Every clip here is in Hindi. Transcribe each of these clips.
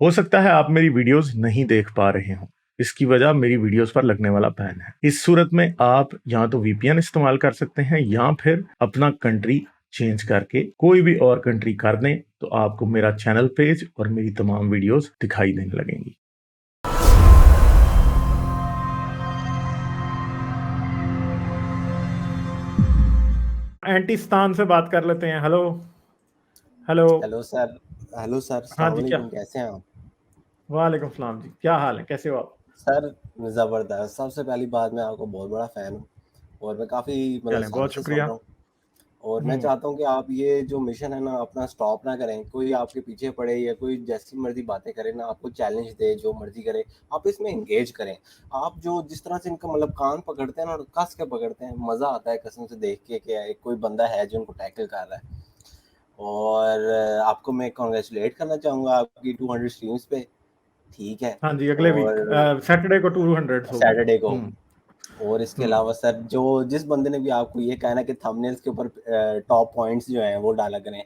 हो सकता है आप मेरी वीडियोस नहीं देख पा रहे हों। इसकी वजह मेरी वीडियोस पर लगने वाला बैन है। इस सूरत में आप या तो वीपीएन इस्तेमाल कर सकते हैं या फिर अपना कंट्री चेंज करके कोई भी और कंट्री कर दें, तो आपको मेरा चैनल पेज और मेरी तमाम वीडियोस दिखाई देने लगेंगी। एंटीस्तान से बात कर लेते हैं। Hello hello hello sir. Hello sir, हाँ अस्सलाम जी, क्या? वालेकुम, कैसे हैं आप? वालेकुम सलाम जी, क्या हाल है, कैसे हो आप? सर ज़बरदस्त। सबसे पहली बात, मैं आपको बहुत बड़ा फ़ैन हूँ और मैं काफ़ी मतलब चलें, सालों बहुत से सुन शुक्रिया। रहा हूँ और मैं चाहता हूँ कि आप ये जो मिशन है ना अपना स्टॉप ना करें। कोई आपके पीछे पड़े या कोई जैसी मर्ज़ी बातें करे ना, आपको चैलेंज दे, जो मर्ज़ी करे, आप इसमें एंगेज करें। आप जो जिस तरह से इनका मतलब कान पकड़ते हैं ना और कस के पकड़ते हैं, मज़ा आता है कसम से देख के कि एक कोई बंदा है जो उनको टैकल कर रहा है। और आपको मैं कांग्रेचुलेट करना चाहूँगा आपकी 200 स्ट्रीम्स पे। ठीक है। हाँ जी, अगले वीक और सैटरडे को 200 होगी। सैटरडे को। हम्म और इसके हम्म अलावा सर, जो जिस बंदे ने भी आपको ये कहना कि थंबनेल्स के ऊपर टॉप पॉइंट्स जो हैं वो डाला करें,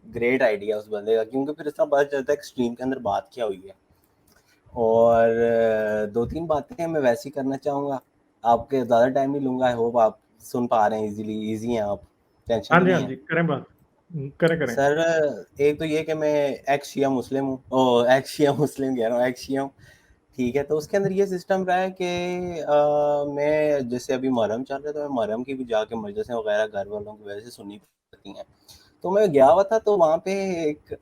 ग्रेट आइडिया उस बंदे का, क्योंकि फिर इस तरह पता चलता है कि स्ट्रीम के अंदर बात क्या हुई है। और दो तीन बातें मैं वैसे ही करना चाहूँगा, आपके ज़्यादा टाइम नहीं लूँगा। आई होप आप सुन पा रहे हैं, ईजी हैं आप, टेंशन हाँ तो जी, नहीं हाँ है? जी, करें बात। करें करें। सर, एक तो ये कि मैं एक्स शिया मुस्लिम हूँ, ओ एक्स शिया मुस्लिम कह रहा हूँ, एक्स शिया हूँ। ठीक है, तो उसके अंदर ये सिस्टम रहा है कि मैं जैसे अभी मुहर्रम चल रहा है, तो मैं मुहर्रम की भी जाके मजलिसें वगैरह घर वालों की वजह से सुननी पड़ती हैं। तो मैं गया हुआ था, तो वहाँ पे एक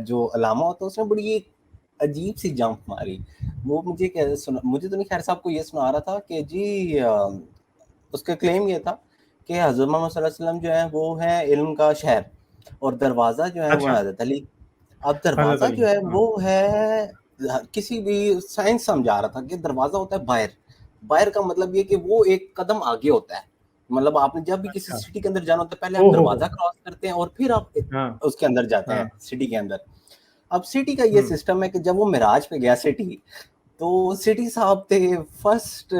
जो अलामा होता है उसने बड़ी एक अजीब सी जंप मारी। वो मुझे क्या सुना, मुझे तो नहीं, खैर साहब को ये सुना रहा था कि जी उसका क्लेम ये था कि हज़रत मोहम्मद सल्लल्लाहु अलैहि वसल्लम जो है वो है इल्म का शहर और दरवाज़ा जो है वो अच्छा, हज़रत अली। अब हजरत दरवाज़ा अली, जो है हाँ। वो है किसी भी साइंस समझा रहा था कि दरवाज़ा होता है बाहर। बाहर का मतलब ये कि वो एक कदम आगे होता है। मतलब आपने जब भी किसी अच्छा, सिटी के अंदर जाना होता है, पहले आप ओ हो, दरवाज़ा क्रॉस करते हैं और फिर आप हाँ उसके अंदर जाते हाँ। हैं सिटी के अंदर। अब सिटी का ये हम्म सिस्टम है कि जब वो मिराज पे गया सिटी, तो सिटी साहब थे फर्स्ट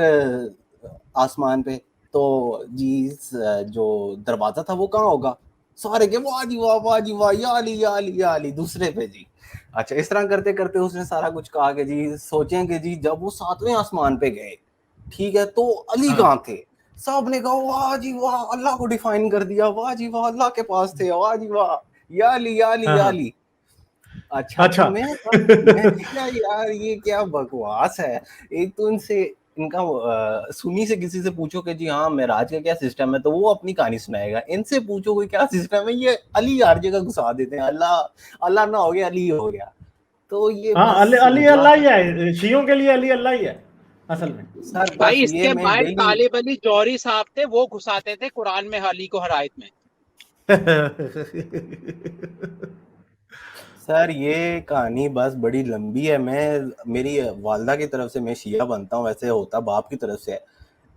आसमान पे। तो जी जो दरवाजा था वो कहाँ होगा? सारे के वाह जी वाह, वाह जी वाह, या अली या अली या अली, दूसरे पे जी। अच्छा, इस तरह करते करते उसने सारा कुछ कहा कि जी सोचें कि जी जब वो 7वें आसमान पे गए, ठीक है, तो अली हाँ। कहाँ थे? सब ने कहा वाह जी वाह, अल्लाह को डिफाइन कर दिया, वाह जी वाह, अल्लाह के पास थे, वाह जी वाह, या अली या अली हाँ या हाँ। अली। अच्छा, तो अच्छा। मैंने कहा यार ये क्या बकवास है। एक तो इनसे इनका सुन्नी से किसी से पूछो कि जी हाँ मेराज का क्या सिस्टम है, तो वो अपनी कहानी सुनाएगा। इनसे पूछो कोई क्या सिस्टम है, ये अली हर जगह घुसा देते हैं। अल्लाह अल्लाह ना हो गया, अली हो गया। तो ये हाँ, बस अली अली अल्लाह मजाक ही है, शियों के लिए अली अल्लाह ही है असल में। सर, बस भाई ये इसके मैं बाहर डेली तालिब अली जौहरी साहब थे, वो घुसाते थे कुरान में अली को हर आयत में। सर ये कहानी बस बड़ी लंबी है। मैं मेरी वालदा की तरफ से मैं शिया बनता हूँ, वैसे होता बाप की तरफ से है।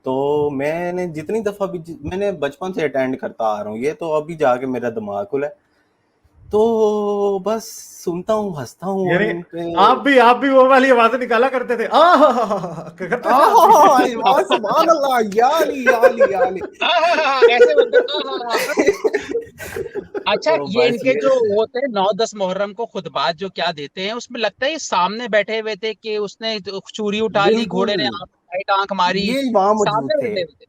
तो मैंने जितनी दफ़ा भी मैंने बचपन से अटेंड करता आ रहा हूँ, ये तो अभी जाके मेरा दिमाग खुला है। तो बस सुनता हूँ, हँसता हूँ और यानी इन पे आप भी वो वाली आवाजें निकाला करते थे, करते थे आप भी। वाह सुभान अल्लाह, या अली या अली या अली। ऐसे बोलते अच्छा, तो ये बस इनके ये जो होते हैं 9-10 मुहर्रम को खुतबात जो क्या देते हैं, उसमें लगता है ये सामने बैठे हुए थे कि उसने तो चूड़ी उठा ली, घोड़े ने बिल्कुल राइट आंख मारी, ये वहाँ मौजूद सामने थे। बैठे हुए थे।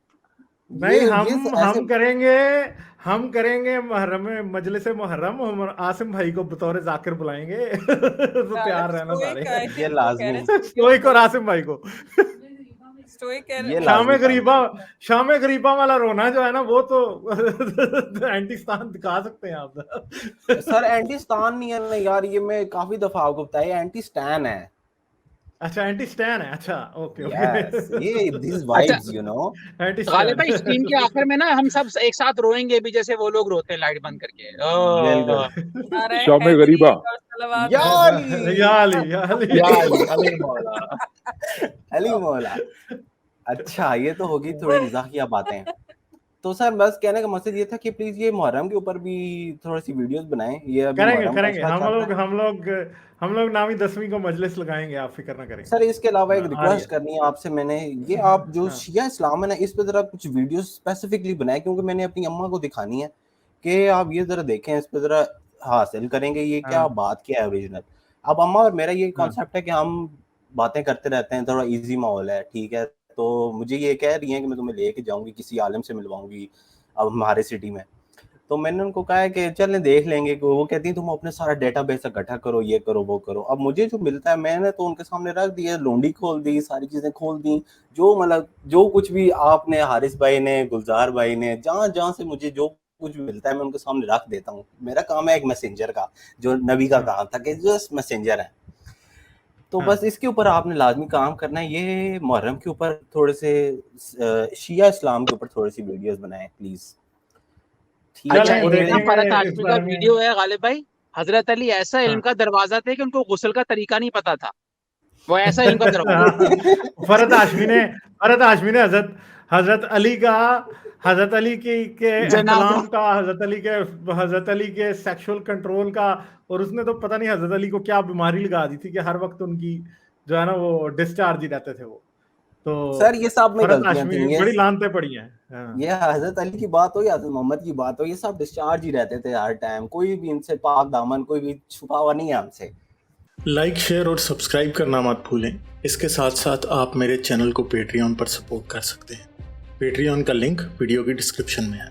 नहीं, ये ऐसे हम करेंगे मुहर्रम में मजलिस मुहर्रम, हम आसिम भाई को बतौर जाकिर बुलाएंगे। तो गालिब तैयार रहना स्टोइक सारे। आई ये थिंक वो कह रहे लाजमी, हैं स्टोइक स्टोइक और बोलते आसिम भाई को। स्टोइक ये शाम लाजमी काम गरीबा, है। शाम गरीबा वाला रोना जो है ना, वो तो एंटीस्तान दिखा सकते हैं आप। सर एंटी स्टान नहीं है ना यार, ये मैं काफी दफा आपको बताया, एंटी स्टैन है। अच्छा, एंटी स्टैन है, अच्छा, ओके ओके। यस, ये दिस अच्छा vibes you know. Anti Ghalib stand. भाई, स्ट्रीम के आखिर में ना हम सब एक साथ रोएंगे भी, जैसे वो लोग रोते हैं लाइट बंद करके। बिल्कुल। नारा शाम हैदरी गरीबा। और सलावत या हो। अली या अली। या अली अली मौला। अली मौला। अच्छा, ये तो होगी थोड़ी मजाकिया बातें। तो सर बस कहने का मकसद ये था कि प्लीज ये मुहर्रम के ऊपर भी थोड़ी सी वीडियोस बनाएं। ये अभी करेंगे मुहर्रम का करेंगे, अशरा हम चल रहा लोग है। हम लोग हम लोग 9वीं 10वीं को मजलिस लगाएंगे, आप फिक्र ना करें। सर इसके अलावा एक आ रही है। रिक्वेस्ट करनी है आपसे मैंने, ये हाँ आप जो हाँ शिया इस्लाम है ना, इस पे ज़रा कुछ वीडियो स्पेसिफिकली बनाए, क्योंकि मैंने अपनी अम्मा को दिखानी है कि आप ये ज़रा देखें, इस पे ज़रा हासिल करेंगे ये क्या हाँ। बात क्या है ओरिजिनल। अब अम्मा और मेरा ये कॉन्सेप्ट है कि हम बातें करते रहते हैं, थोड़ा इजी माहौल है, ठीक है। तो मुझे ये कह रही हैं कि मैं तुम्हें लेके जाऊंगी, किसी आलिम से मिलवाऊंगी अब हमारे सिटी में। तो मैंने उनको कहा है कि चलें देख लेंगे। कि वो कहती हैं तुम अपने सारा डेटाबेस इकट्ठा करो, ये करो वो करो। अब मुझे जो मिलता है मैंने तो उनके सामने रख दिया, लोंडी खोल दी, सारी चीजें खोल दी, जो मतलब जो कुछ भी आपने, हारिस भाई ने, गुलजार भाई ने, जहाँ जहाँ से मुझे जो कुछ भी मिलता है मैं उनके सामने रख देता हूँ। मेरा काम है एक मैसेंजर का, जो नबी का काम था कि जस्ट मैसेंजर है। तो बस इसके ऊपर आपने लाजमी काम करना है। ये मुहर्रम के ऊपर थोड़े से शिया इस्लाम के ऊपर थोड़ी सी वीडियोस बनाएं प्लीज, ठीक अच्छा, है। चलें, और एक ना देखेंगे फरहत इस हाशमी का बारे में। वीडियो है गालिब भाई, हजरत अली ऐसा इल्म हाँ। का दरवाजा थे कि उनको गुस्ल का तरीका नहीं पता था, वो ऐसा इल्म का दरवाजा था। फरहत हाशमी ने हजरत अली का, हजरत अली के जनाजा एहतलाम का, हजरत अली के सेक्सुअल कंट्रोल का, और उसने तो पता नहीं हजरत अली को क्या बीमारी लगा दी थी कि हर वक्त उनकी जो है ना वो डिस्चार्ज ही रहते थे वो। तो सर ये सब में फरहत गलतियां हाशमी थी। ये बड़ी लानतें पड़ी हैं। हाँ। ये हजरत अली की बात हो या हजरत मोहम्मद की बात हो, ये सब डिस्चार्ज ही रहते थे हर टाइम। कोई भी इनसे पाक दामन, कोई भी छुपा हुआ नहीं है हमसे। लाइक, शेयर और सब्सक्राइब करना मत भूलें। इसके साथ साथ आप मेरे चैनल को पेट्रियन पर सपोर्ट कर सकते हैं। पेट्रियन का लिंक वीडियो की डिस्क्रिप्शन में है।